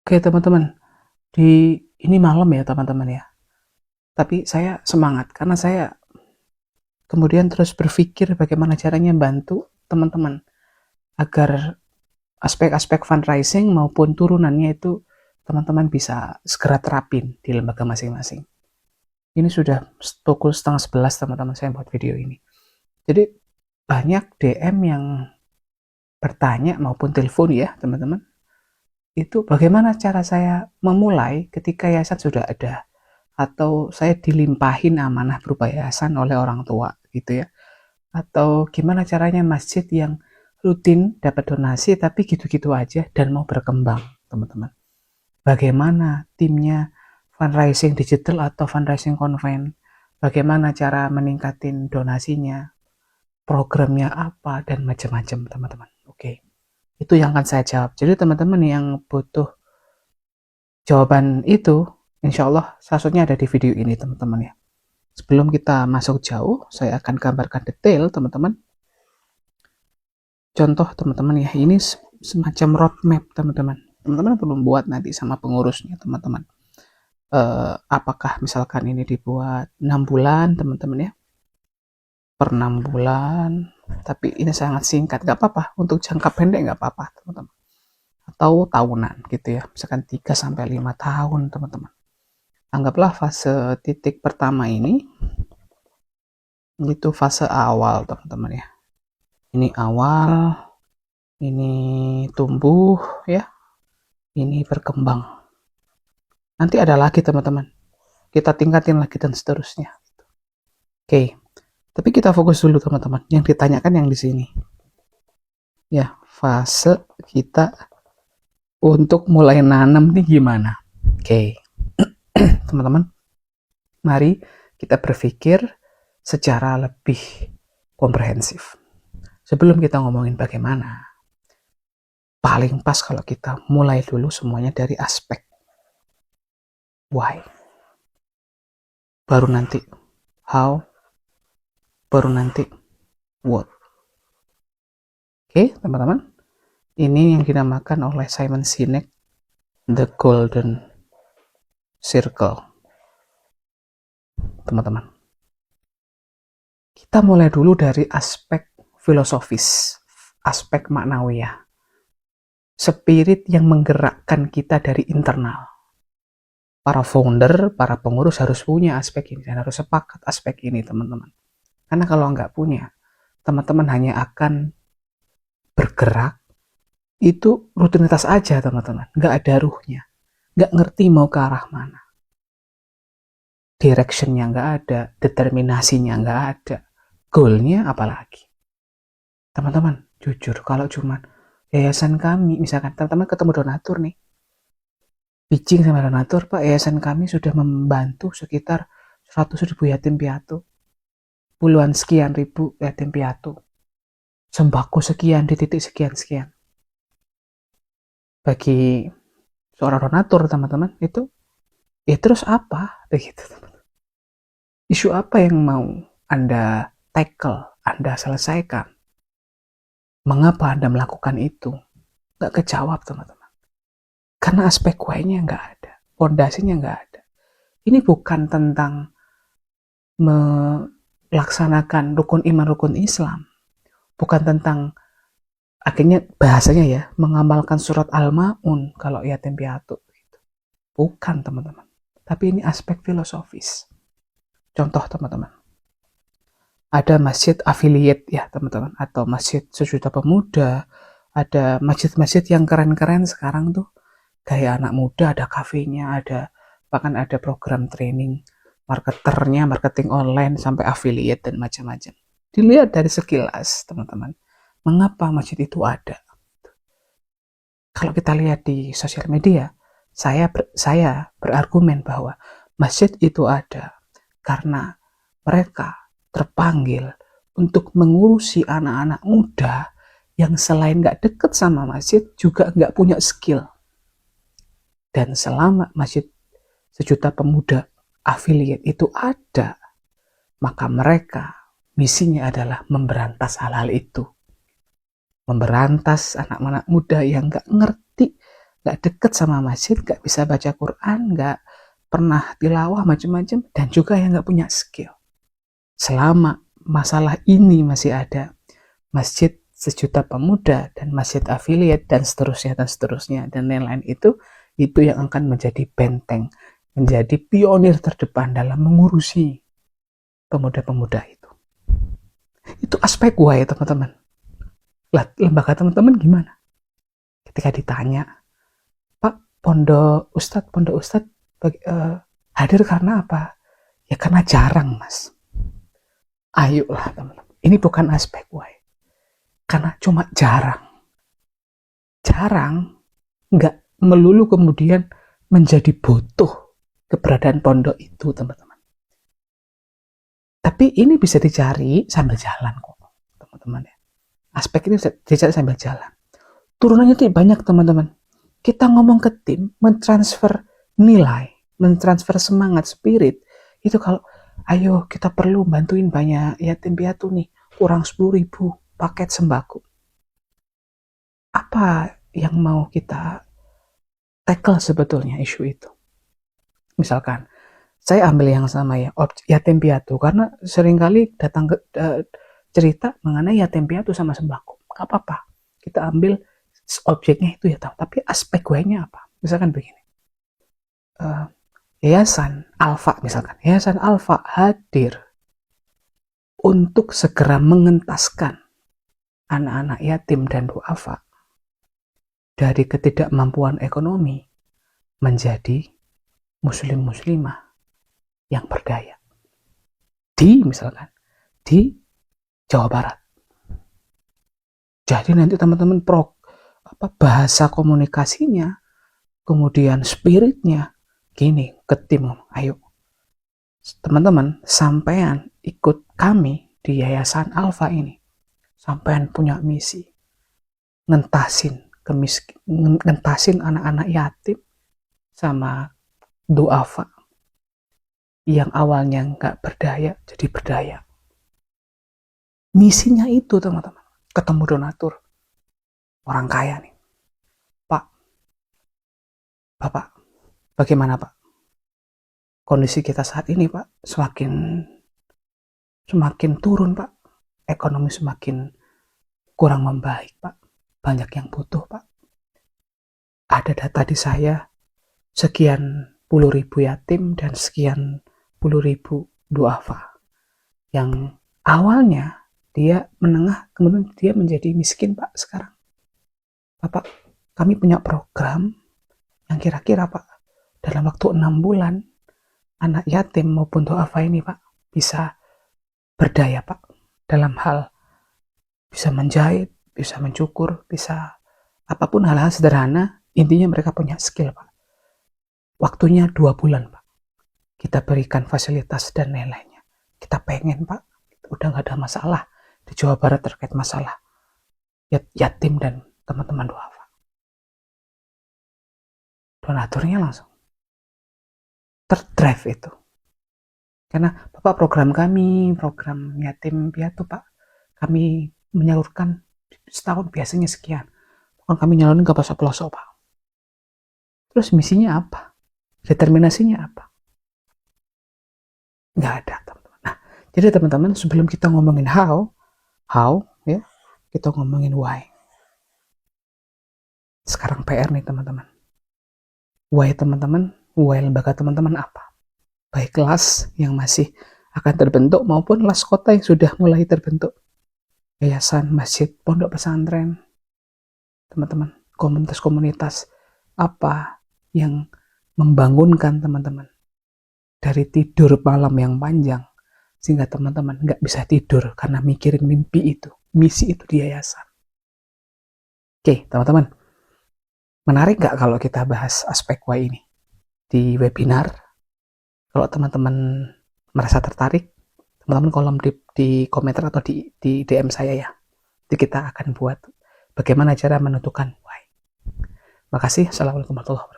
Oke teman-teman, ini malam ya teman-teman ya. Tapi saya semangat karena saya kemudian terus berpikir bagaimana caranya bantu teman-teman agar aspek-aspek fundraising maupun turunannya itu teman-teman bisa segera terapin di lembaga masing-masing. Ini sudah pukul 10:30 teman-teman saya buat video ini. Jadi banyak DM yang bertanya maupun telepon ya teman-teman. Itu bagaimana cara saya memulai ketika yayasan sudah ada, atau saya dilimpahin amanah berupa yayasan oleh orang tua gitu ya, atau gimana caranya masjid yang rutin dapat donasi tapi gitu-gitu aja dan mau berkembang teman-teman, bagaimana timnya fundraising digital atau fundraising konven, bagaimana cara meningkatin donasinya, programnya apa, dan macam-macam teman-teman. Oke, itu yang akan saya jawab. Jadi teman-teman yang butuh jawaban itu, insya Allah salah ada di video ini teman-teman ya. Sebelum kita masuk jauh, saya akan gambarkan detail teman-teman. Contoh teman-teman ya, ini semacam roadmap teman-teman. Teman-teman perlu buat nanti sama pengurusnya teman-teman. Apakah misalkan ini dibuat 6 bulan teman-teman ya, per 6 bulan, tapi ini sangat singkat, gak apa-apa. Untuk jangka pendek gak apa-apa teman-teman. Atau tahunan gitu ya, misalkan 3-5 tahun teman-teman. Anggaplah fase titik pertama ini itu fase awal teman-teman ya. Ini awal, ini tumbuh ya, ini berkembang. Nanti ada lagi teman-teman, kita tingkatin lagi dan seterusnya. Oke, tapi kita fokus dulu teman-teman. Yang ditanyakan yang di sini ya, fase kita untuk mulai nanam nih gimana. Oke. Teman-teman, mari kita berpikir secara lebih komprehensif. Sebelum kita ngomongin bagaimana, paling pas kalau kita mulai dulu semuanya dari aspek why. Baru nanti how, baru nanti what. Oke, teman-teman. Ini yang dinamakan oleh Simon Sinek the golden circle. Teman-teman, kita mulai dulu dari aspek filosofis, aspek maknawiyah, spirit yang menggerakkan kita dari internal. Para founder, para pengurus harus punya aspek ini dan harus sepakat aspek ini teman-teman. Karena kalau nggak punya, teman-teman hanya akan bergerak, itu rutinitas aja teman-teman, nggak ada ruhnya, nggak ngerti mau ke arah mana. Directionnya nggak ada, determinasinya nggak ada, goalnya apalagi. Teman-teman, jujur kalau cuman yayasan kami, misalkan teman-teman ketemu donatur nih, pitching sama donatur, Pak, yayasan kami sudah membantu sekitar 100.000 yatim piatu, puluhan sekian ribu yatim piatu, sembako sekian di titik sekian-sekian. Bagi seorang donatur teman-teman itu, ya terus apa? Begitu teman-teman. Isu apa yang mau Anda tackle, Anda selesaikan? Mengapa Anda melakukan itu? Nggak kejawab teman-teman. Karena aspek why-nya nggak ada, fondasinya nggak ada. Ini bukan tentang melaksanakan rukun iman, rukun Islam. Bukan tentang, akhirnya bahasanya ya, mengamalkan surat Al-Ma'un kalau yatim piatu. Bukan teman-teman. Tapi ini aspek filosofis. Contoh teman-teman, ada masjid affiliate ya teman-teman, atau masjid sejuta pemuda, ada masjid-masjid yang keren-keren sekarang tuh, gaya anak muda, ada kafenya, ada bahkan ada program training marketernya, marketing online sampai affiliate dan macam-macam. Dilihat dari sekilas teman-teman, mengapa masjid itu ada? Kalau kita lihat di sosial media, saya berargumen bahwa masjid itu ada karena mereka terpanggil untuk mengurusi anak-anak muda yang selain gak deket sama masjid, juga gak punya skill. Dan selama masjid sejuta pemuda affiliate itu ada, maka mereka misinya adalah memberantas hal-hal itu. Memberantas anak-anak muda yang gak ngerti, nggak deket sama masjid, nggak bisa baca Quran, nggak pernah tilawah macam-macam, dan juga yang nggak punya skill. Selama masalah ini masih ada, masjid sejuta pemuda dan masjid affiliate dan seterusnya dan lain-lain itu yang akan menjadi benteng, menjadi pionir terdepan dalam mengurusi pemuda-pemuda itu. Itu aspek why, teman-teman. Lah, lembaga teman-teman gimana? Ketika ditanya, Pak, pondok ustadz hadir karena apa? Ya karena jarang, Mas. Ayolah, teman-teman. Ini bukan aspek why. Karena cuma jarang. Jarang nggak melulu kemudian menjadi butuh keberadaan pondok itu, teman-teman. Tapi ini bisa dicari sambil jalan kok, teman-teman ya. Aspek ini bisa dicari sambil jalan. Turunannya itu banyak, teman-teman. Kita ngomong ke tim, mentransfer nilai, mentransfer semangat, spirit. Itu kalau, ayo kita perlu bantuin banyak yatim piatu nih, kurang 10.000 paket sembako. Apa yang mau kita tackle sebetulnya isu itu? Misalkan, saya ambil yang sama ya, yatim piatu, karena seringkali datang ke cerita mengenai yatim piatu sama sembako. Gak apa-apa, kita ambil objeknya itu ya, tapi aspek gue-nya apa? Misalkan begini, Yayasan Alfa misalkan, Yayasan Alfa hadir untuk segera mengentaskan anak-anak yatim dan duafa dari ketidakmampuan ekonomi menjadi muslim-muslimah yang berdaya. Misalkan, di Jawa Barat. Jadi nanti teman-teman bahasa komunikasinya, kemudian spiritnya, gini ke tim, ayo teman-teman, sampean ikut kami di Yayasan Alfa ini, sampean punya misi ngentasin anak-anak yatim sama duafa yang awalnya nggak berdaya jadi berdaya. Misinya itu, teman-teman. Ketemu donatur orang kaya nih, Pak, Bapak, bagaimana Pak kondisi kita saat ini, Pak? Semakin turun, Pak. Ekonomi semakin kurang membaik, Pak. Banyak yang butuh, Pak. Ada data di saya, sekian puluh ribu yatim dan sekian puluh ribu duafa yang awalnya dia menengah, kemudian dia menjadi miskin, Pak, sekarang. Bapak, kami punya program yang kira-kira, Pak, dalam waktu 6 bulan, anak yatim maupun duafa ini, Pak, bisa berdaya, Pak, dalam hal bisa menjahit, bisa mencukur, bisa apapun hal-hal sederhana, intinya mereka punya skill, Pak. Waktunya 2 bulan, Pak. Kita berikan fasilitas dan lain-lainnya. Kita pengen, Pak, udah gak ada masalah di Jawa Barat terkait masalah yatim dan teman-teman duafa. Donaturnya langsung terdrive itu. Karena Bapak, program kami, program yatim piatu, Pak, kami menyalurkan setahun biasanya sekian. Bahkan kami nyalurin ke pelosok-pelosok, Pak. Terus misinya apa? Determinasinya apa? Nggak ada, teman-teman. Nah, jadi teman-teman, sebelum kita ngomongin how ya, kita ngomongin why. Sekarang PR nih, teman-teman. Why teman-teman, why lembaga teman-teman apa? Baik kelas yang masih akan terbentuk maupun las kota yang sudah mulai terbentuk. Yayasan, masjid, pondok pesantren, teman-teman, komunitas-komunitas apa yang membangunkan teman-teman dari tidur malam yang panjang sehingga teman-teman nggak bisa tidur karena mikirin mimpi itu, misi itu di yayasan. Oke, teman-teman, menarik nggak kalau kita bahas aspek why ini di webinar? Kalau teman-teman merasa tertarik, teman-teman kolom di komentar atau di DM saya ya. Jadi kita akan buat bagaimana cara menentukan why. Makasih. Assalamualaikum warahmatullahi wabarakatuh.